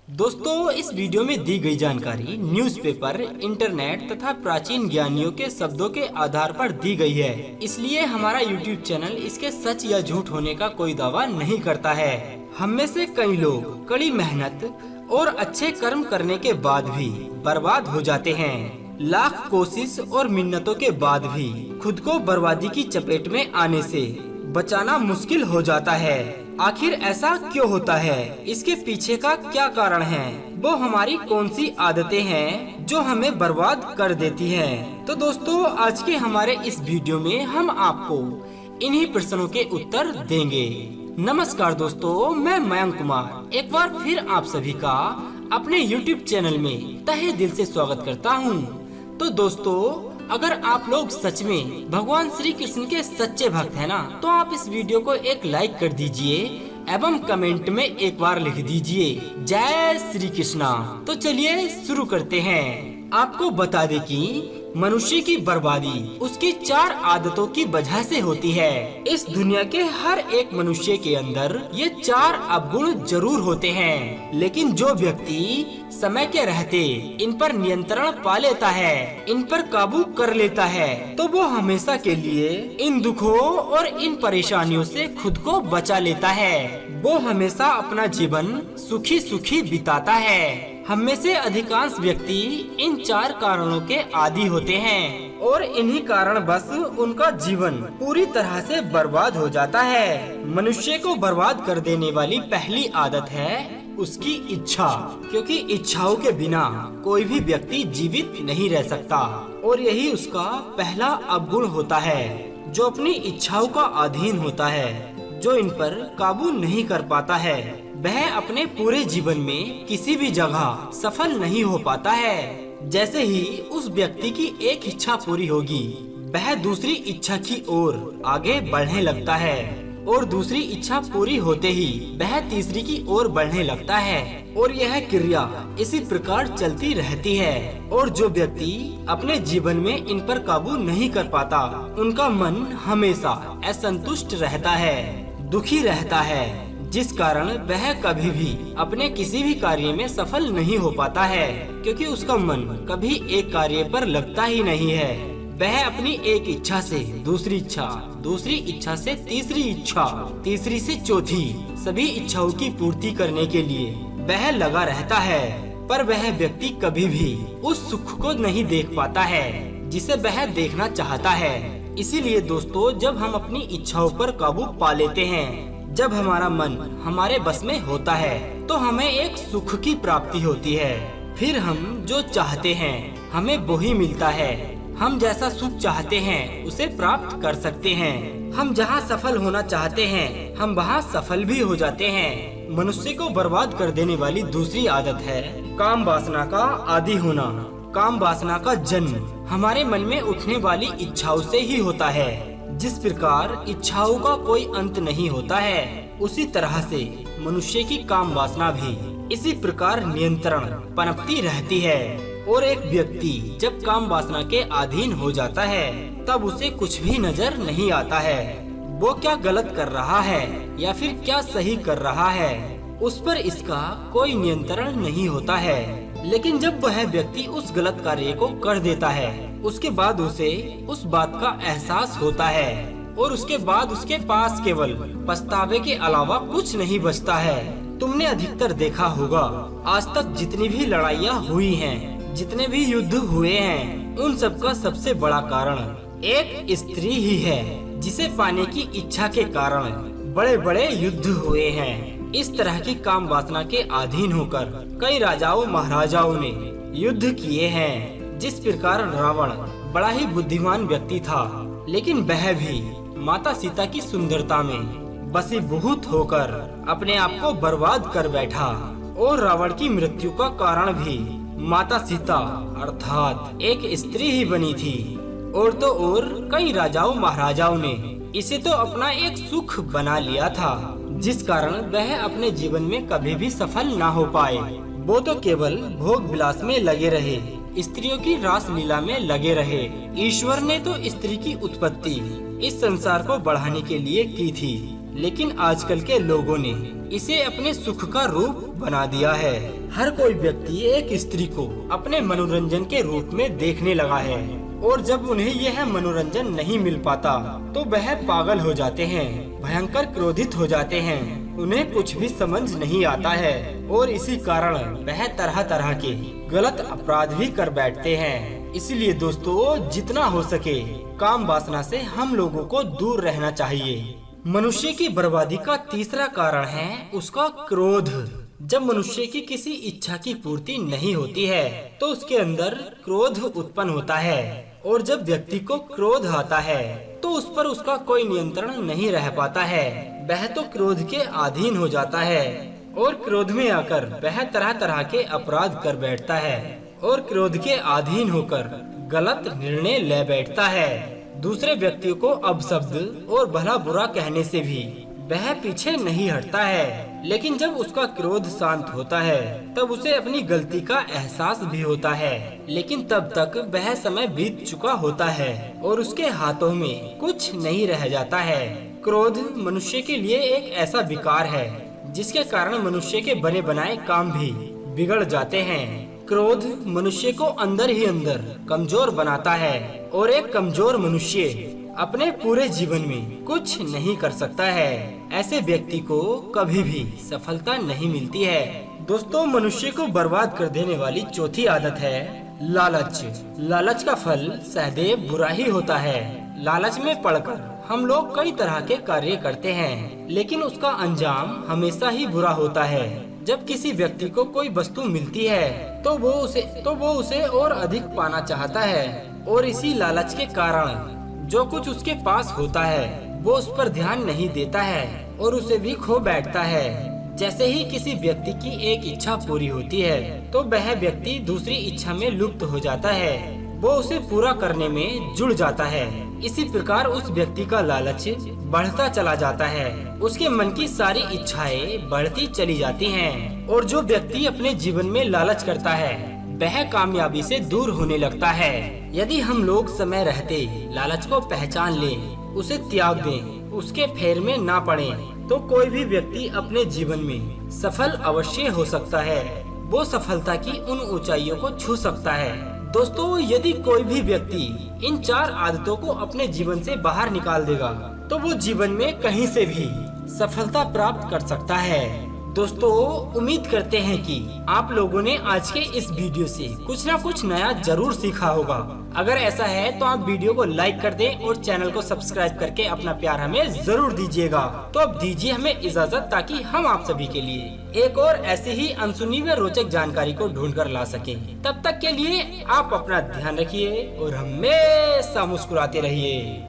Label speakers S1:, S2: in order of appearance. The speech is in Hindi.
S1: दोस्तों, इस वीडियो में दी गई जानकारी न्यूज़पेपर, इंटरनेट तथा प्राचीन ज्ञानियों के शब्दों के आधार पर दी गई है। इसलिए हमारा यूट्यूब चैनल इसके सच या झूठ होने का कोई दावा नहीं करता है। हम में से कई लोग कड़ी मेहनत और अच्छे कर्म करने के बाद भी बर्बाद हो जाते हैं। लाख कोशिश और मिन्नतों के बाद भी खुद को बर्बादी की चपेट में आने से बचाना मुश्किल हो जाता है। आखिर ऐसा क्यों होता है? इसके पीछे का क्या कारण है? वो हमारी कौन सी आदतें हैं जो हमें बर्बाद कर देती हैं? तो दोस्तों, आज के हमारे इस वीडियो में हम आपको इन्हीं प्रश्नों के उत्तर देंगे। नमस्कार दोस्तों, मैं मयंक कुमार एक बार फिर आप सभी का अपने YouTube चैनल में तहे दिल से स्वागत करता हूँ। तो दोस्तों, अगर आप लोग सच में भगवान श्री कृष्ण के सच्चे भक्त हैं ना, तो आप इस वीडियो को एक लाइक कर दीजिए एवं कमेंट में एक बार लिख दीजिए जय श्री कृष्णा। तो चलिए शुरू करते हैं। आपको बता दें कि मनुष्य की बर्बादी उसकी 4 आदतों की वजह से होती है। इस दुनिया के हर एक मनुष्य के अंदर ये 4 अवगुण जरूर होते हैं, लेकिन जो व्यक्ति समय के रहते इन पर नियंत्रण पा लेता है, इन पर काबू कर लेता है, तो वो हमेशा के लिए इन दुखों और इन परेशानियों से खुद को बचा लेता है। वो हमेशा अपना जीवन सुखी सुखी बिताता है। हम में से अधिकांश व्यक्ति इन 4 कारणों के आदी होते हैं और इन्हीं कारण बस उनका जीवन पूरी तरह से बर्बाद हो जाता है। मनुष्य को बर्बाद कर देने वाली पहली आदत है उसकी इच्छा, क्योंकि इच्छाओं के बिना कोई भी व्यक्ति जीवित नहीं रह सकता और यही उसका पहला अवगुण होता है, जो अपनी इच्छाओं का अधीन होता है, जो इन पर काबू नहीं कर पाता है। वह अपने पूरे जीवन में किसी भी जगह सफल नहीं हो पाता है। जैसे ही उस व्यक्ति की एक इच्छा पूरी होगी, वह दूसरी इच्छा की ओर आगे बढ़ने लगता है और दूसरी इच्छा पूरी होते ही वह तीसरी की ओर बढ़ने लगता है और यह क्रिया इसी प्रकार चलती रहती है। और जो व्यक्ति अपने जीवन में इन पर काबू नहीं कर पाता, उनका मन हमेशा असंतुष्ट रहता है, दुखी रहता है, जिस कारण वह कभी भी अपने किसी भी कार्य में सफल नहीं हो पाता है, क्योंकि उसका मन कभी एक कार्य पर लगता ही नहीं है। वह अपनी एक इच्छा से दूसरी इच्छा, दूसरी इच्छा से तीसरी इच्छा, तीसरी से चौथी, सभी इच्छाओं की पूर्ति करने के लिए वह लगा रहता है, पर वह व्यक्ति कभी भी उस सुख को नहीं देख पाता है जिसे वह देखना चाहता है। इसीलिए दोस्तों, जब हम अपनी इच्छाओं पर काबू पा लेते हैं, जब हमारा मन हमारे बस में होता है, तो हमें एक सुख की प्राप्ति होती है। फिर हम जो चाहते हैं हमें वो ही मिलता है। हम जैसा सुख चाहते हैं उसे प्राप्त कर सकते हैं। हम जहाँ सफल होना चाहते हैं हम वहाँ सफल भी हो जाते हैं। मनुष्य को बर्बाद कर देने वाली दूसरी आदत है काम वासना का आदी होना। काम वासना का जन्म हमारे मन में उठने वाली इच्छाओं से ही होता है। जिस प्रकार इच्छाओं का कोई अंत नहीं होता है, उसी तरह से मनुष्य की काम वासना भी इसी प्रकार नियंत्रण पनपती रहती है। और एक व्यक्ति जब काम वासना के अधीन हो जाता है, तब उसे कुछ भी नजर नहीं आता है। वो क्या गलत कर रहा है या फिर क्या सही कर रहा है, उस पर इसका कोई नियंत्रण नहीं होता है। लेकिन जब वह व्यक्ति उस गलत कार्य को कर देता है, उसके बाद उसे उस बात का एहसास होता है और उसके बाद उसके पास केवल पछतावे के अलावा कुछ नहीं बचता है। तुमने अधिकतर देखा होगा, आज तक जितनी भी लड़ाइयाँ हुई हैं, जितने भी युद्ध हुए हैं, उन सब का सबसे बड़ा कारण एक स्त्री ही है, जिसे पाने की इच्छा के कारण बड़े बड़े युद्ध हुए हैं। इस तरह की काम वासना के अधीन होकर कई राजाओं महाराजाओं ने युद्ध किए हैं। जिस प्रकार रावण बड़ा ही बुद्धिमान व्यक्ति था, लेकिन वह भी माता सीता की सुंदरता में बसीभूत होकर अपने आप को बर्बाद कर बैठा और रावण की मृत्यु का कारण भी माता सीता अर्थात एक स्त्री ही बनी थी। और तो और कई राजाओं महाराजाओं ने इसे तो अपना एक सुख बना लिया था, जिस कारण वह अपने जीवन में कभी भी सफल ना हो पाए। वो तो केवल भोग विलास में लगे रहे, स्त्रियों की रास लीला में लगे रहे। ईश्वर ने तो स्त्री की उत्पत्ति इस संसार को बढ़ाने के लिए की थी, लेकिन आजकल के लोगों ने इसे अपने सुख का रूप बना दिया है। हर कोई व्यक्ति एक स्त्री को अपने मनोरंजन के रूप में देखने लगा है और जब उन्हें यह मनोरंजन नहीं मिल पाता तो वह पागल हो जाते हैं, भयंकर क्रोधित हो जाते हैं, उन्हें कुछ भी समझ नहीं आता है और इसी कारण वह तरह तरह के गलत अपराध भी कर बैठते हैं। इसलिए दोस्तों, जितना हो सके काम वासना से हम लोगों को दूर रहना चाहिए। मनुष्य की बर्बादी का तीसरा कारण है उसका क्रोध। जब मनुष्य की किसी इच्छा की पूर्ति नहीं होती है तो उसके अंदर क्रोध उत्पन्न होता है और जब व्यक्ति को क्रोध आता है तो उस पर उसका कोई नियंत्रण नहीं रह पाता है। वह तो क्रोध के अधीन हो जाता है और क्रोध में आकर वह तरह तरह के अपराध कर बैठता है और क्रोध के अधीन होकर गलत निर्णय ले बैठता है। दूसरे व्यक्तियों को अपशब्द और भला बुरा कहने से भी वह पीछे नहीं हटता है, लेकिन जब उसका क्रोध शांत होता है तब उसे अपनी गलती का एहसास भी होता है, लेकिन तब तक वह समय बीत चुका होता है और उसके हाथों में कुछ नहीं रह जाता है। क्रोध मनुष्य के लिए एक ऐसा विकार है जिसके कारण मनुष्य के बने बनाए काम भी बिगड़ जाते हैं। क्रोध मनुष्य को अंदर ही अंदर कमजोर बनाता है और एक कमजोर मनुष्य अपने पूरे जीवन में कुछ नहीं कर सकता है। ऐसे व्यक्ति को कभी भी सफलता नहीं मिलती है। दोस्तों, मनुष्य को बर्बाद कर देने वाली चौथी आदत है लालच। लालच का फल सदैव बुरा ही होता है। लालच में पड़कर हम लोग कई तरह के कार्य करते हैं, लेकिन उसका अंजाम हमेशा ही बुरा होता है। जब किसी व्यक्ति को कोई वस्तु मिलती है तो वो उसे और अधिक पाना चाहता है और इसी लालच के कारण जो कुछ उसके पास होता है वो उस पर ध्यान नहीं देता है और उसे भी खो बैठता है। जैसे ही किसी व्यक्ति की एक इच्छा पूरी होती है तो वह व्यक्ति दूसरी इच्छा में लुप्त हो जाता है, वो उसे पूरा करने में जुड़ जाता है। इसी प्रकार उस व्यक्ति का लालच बढ़ता चला जाता है, उसके मन की सारी इच्छाएं बढ़ती चली जाती हैं और जो व्यक्ति अपने जीवन में लालच करता है वह कामयाबी से दूर होने लगता है। यदि हम लोग समय रहते लालच को पहचान लें, उसे त्याग दें, उसके फेर में ना पड़े, तो कोई भी व्यक्ति अपने जीवन में सफल अवश्य हो सकता है। वो सफलता की उन ऊंचाइयों को छू सकता है। दोस्तों, यदि कोई भी व्यक्ति इन 4 आदतों को अपने जीवन से बाहर निकाल देगा तो वो जीवन में कहीं से भी सफलता प्राप्त कर सकता है। दोस्तों, उम्मीद करते हैं कि आप लोगों ने आज के इस वीडियो से कुछ ना कुछ नया जरूर सीखा होगा। अगर ऐसा है तो आप वीडियो को लाइक कर दें और चैनल को सब्सक्राइब करके अपना प्यार हमें जरूर दीजिएगा। तो अब दीजिए हमें इजाजत, ताकि हम आप सभी के लिए एक और ऐसे ही अनसुनी व रोचक जानकारी को ढूंढ कर ला सकें। तब तक के लिए आप अपना ध्यान रखिए और हमेशा मुस्कुराते रहिए।